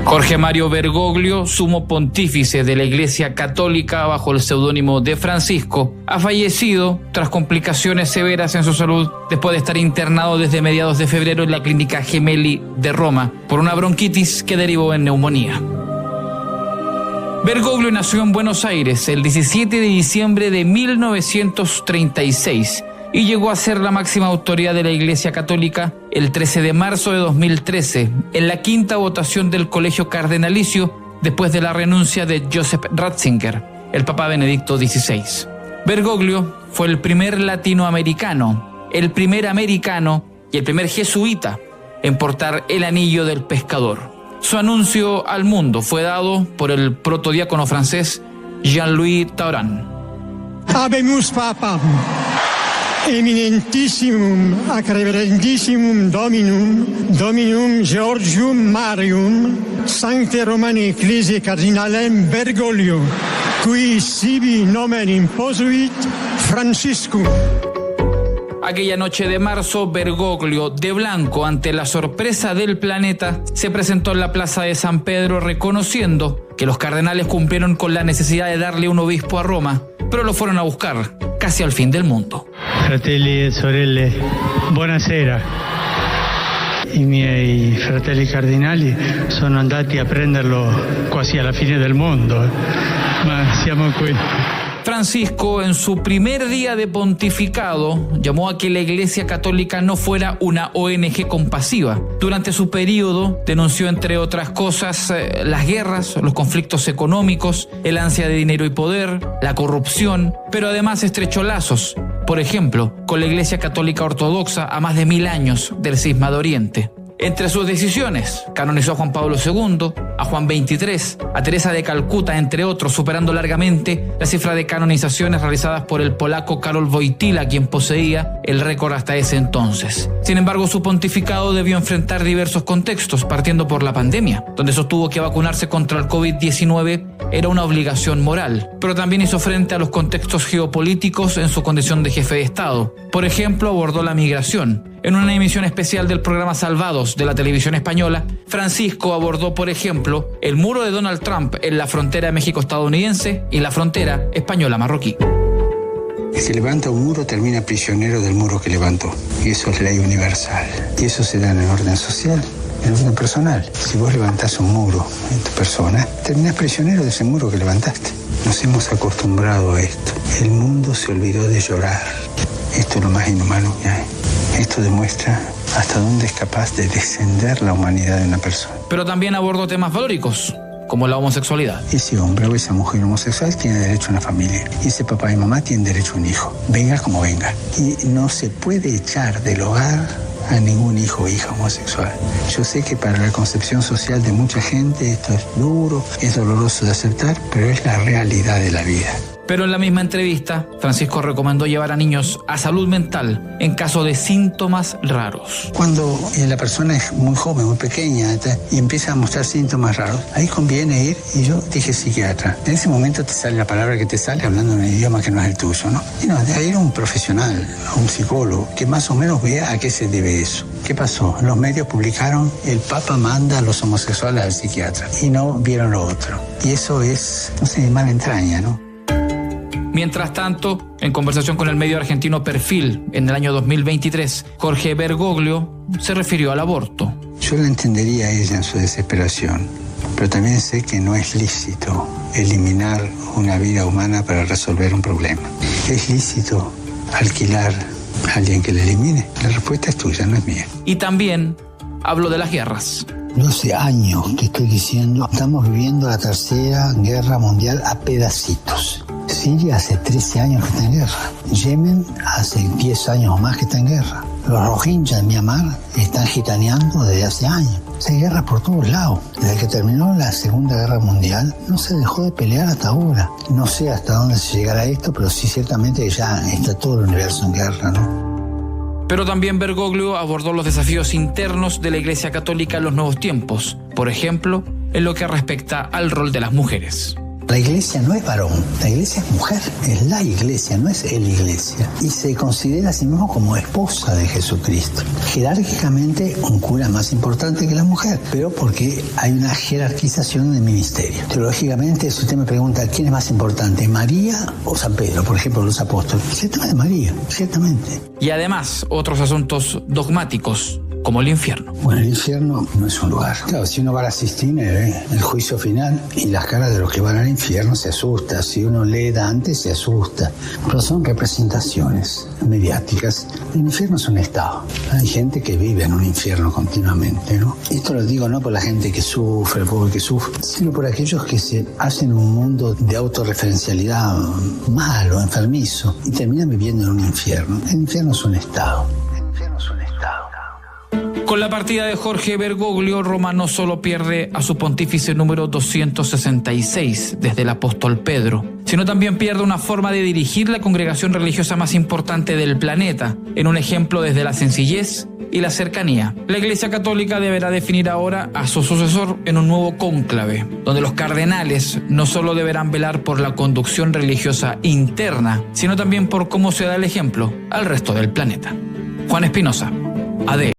Jorge Mario Bergoglio, sumo pontífice de la Iglesia Católica bajo el seudónimo de Francisco, ha fallecido tras complicaciones severas en su salud después de estar internado desde mediados de febrero en la clínica Gemelli de Roma por una bronquitis que derivó en neumonía. Bergoglio nació en Buenos Aires el 17 de diciembre de 1936 y llegó a ser la máxima autoridad de la Iglesia Católica el 13 de marzo de 2013, en la quinta votación del Colegio Cardenalicio, después de la renuncia de Joseph Ratzinger, el Papa Benedicto XVI. Bergoglio fue el primer latinoamericano, el primer americano y el primer jesuita en portar el anillo del pescador. Su anuncio al mundo fue dado por el protodiácono francés Jean-Louis Tauran. Habemus Papam, eminentissimum ac reverendissimum Dominum Georgium Marium, Sancte Romani Ecclesiae Cardinalem Bergoglio, qui sibi nomen imposuit Franciscum. Aquella noche de marzo, Bergoglio, de blanco ante la sorpresa del planeta, se presentó en la plaza de San Pedro reconociendo que los cardenales cumplieron con la necesidad de darle un obispo a Roma, pero lo fueron a buscar casi al fin del mundo. Fratelli e sorelle, buonasera. I miei fratelli cardinali sono andati a prenderlo quasi alla fine del mondo, ma siamo qui. Francisco, en su primer día de pontificado, llamó a que la Iglesia Católica no fuera una ONG compasiva. Durante su periodo denunció, entre otras cosas, las guerras, los conflictos económicos, el ansia de dinero y poder, la corrupción, pero además estrechó lazos, por ejemplo, con la Iglesia Católica Ortodoxa a más de 1000 años del Cisma de Oriente. Entre sus decisiones, canonizó a Juan Pablo II, a Juan XXIII, a Teresa de Calcuta, entre otros, superando largamente la cifra de canonizaciones realizadas por el polaco Karol Wojtyla, quien poseía el récord hasta ese entonces. Sin embargo, su pontificado debió enfrentar diversos contextos, partiendo por la pandemia, donde sostuvo que vacunarse contra el COVID-19 era una obligación moral, pero también hizo frente a los contextos geopolíticos en su condición de jefe de Estado. Por ejemplo, abordó la migración. En una emisión especial del programa Salvados de la televisión española, Francisco abordó, por ejemplo, el muro de Donald Trump en la frontera México-estadounidense y la frontera española-marroquí. El que levanta un muro termina prisionero del muro que levantó. Y eso es ley universal. Y eso se da en el orden social, en el orden personal. Si vos levantás un muro en tu persona, terminás prisionero de ese muro que levantaste. Nos hemos acostumbrado a esto. El mundo se olvidó de llorar. Esto es lo más inhumano que hay. Esto demuestra hasta dónde es capaz de descender la humanidad de una persona. Pero también abordó temas valóricos, como la homosexualidad. Ese hombre o esa mujer homosexual tiene derecho a una familia. Y ese papá y mamá tienen derecho a un hijo. Venga como venga. Y no se puede echar del hogar a ningún hijo o hija homosexual. Yo sé que para la concepción social de mucha gente esto es duro, es doloroso de aceptar, pero es la realidad de la vida. Pero en la misma entrevista, Francisco recomendó llevar a niños a salud mental en caso de síntomas raros. Cuando la persona es muy joven, muy pequeña, y empieza a mostrar síntomas raros, ahí conviene ir, y yo dije psiquiatra. En ese momento te sale la palabra que te sale hablando en un idioma que no es el tuyo, ¿no? Y no, de ir a un profesional, a un psicólogo, que más o menos vea a qué se debe eso. ¿Qué pasó? Los medios publicaron, el Papa manda a los homosexuales al psiquiatra, y no vieron lo otro. Y eso es, no sé, mala entraña, ¿no? Mientras tanto, en conversación con el medio argentino Perfil en el año 2023, Jorge Bergoglio se refirió al aborto. Yo la entendería a ella en su desesperación, pero también sé que no es lícito eliminar una vida humana para resolver un problema. ¿Es lícito alquilar a alguien que la elimine? La respuesta es tuya, no es mía. Y también habló de las guerras. 12 años que estoy diciendo, estamos viviendo la tercera guerra mundial a pedacitos. Siria hace 13 años que está en guerra. Yemen hace 10 años o más que está en guerra. Los Rohingya de Myanmar están gitaneando desde hace años. Hay guerra por todos lados. Desde que terminó la Segunda Guerra Mundial, no se dejó de pelear hasta ahora. No sé hasta dónde se llegará esto, pero sí ciertamente que ya está todo el universo en guerra, ¿no? Pero también Bergoglio abordó los desafíos internos de la Iglesia Católica en los nuevos tiempos. Por ejemplo, en lo que respecta al rol de las mujeres. La iglesia no es varón, la iglesia es mujer, es la iglesia, no es el iglesia. Y se considera a sí mismo como esposa de Jesucristo. Jerárquicamente, un cura es más importante que la mujer, pero porque hay una jerarquización del ministerio. Teológicamente, si usted me pregunta quién es más importante, María o San Pedro, por ejemplo, los apóstoles, ciertamente María, ciertamente. Y además, otros asuntos dogmáticos, como el infierno. Bueno, el infierno no es un lugar. Claro, si uno va a la Sistina, el juicio final y las caras de los que van al infierno se asusta. Si uno lee Dante, se asusta. Pero son representaciones mediáticas. El infierno es un estado. Hay gente que vive en un infierno continuamente, ¿no? Esto lo digo no por la gente que sufre, el pobre que sufre, sino por aquellos que se hacen un mundo de autorreferencialidad malo, enfermizo, y terminan viviendo en un infierno. El infierno es un estado. El infierno es un estado. Con la partida de Jorge Bergoglio, Roma no solo pierde a su pontífice número 266 desde el apóstol Pedro, sino también pierde una forma de dirigir la congregación religiosa más importante del planeta, en un ejemplo desde la sencillez y la cercanía. La Iglesia Católica deberá definir ahora a su sucesor en un nuevo cónclave, donde los cardenales no solo deberán velar por la conducción religiosa interna, sino también por cómo se da el ejemplo al resto del planeta. Juan Espinosa, AD.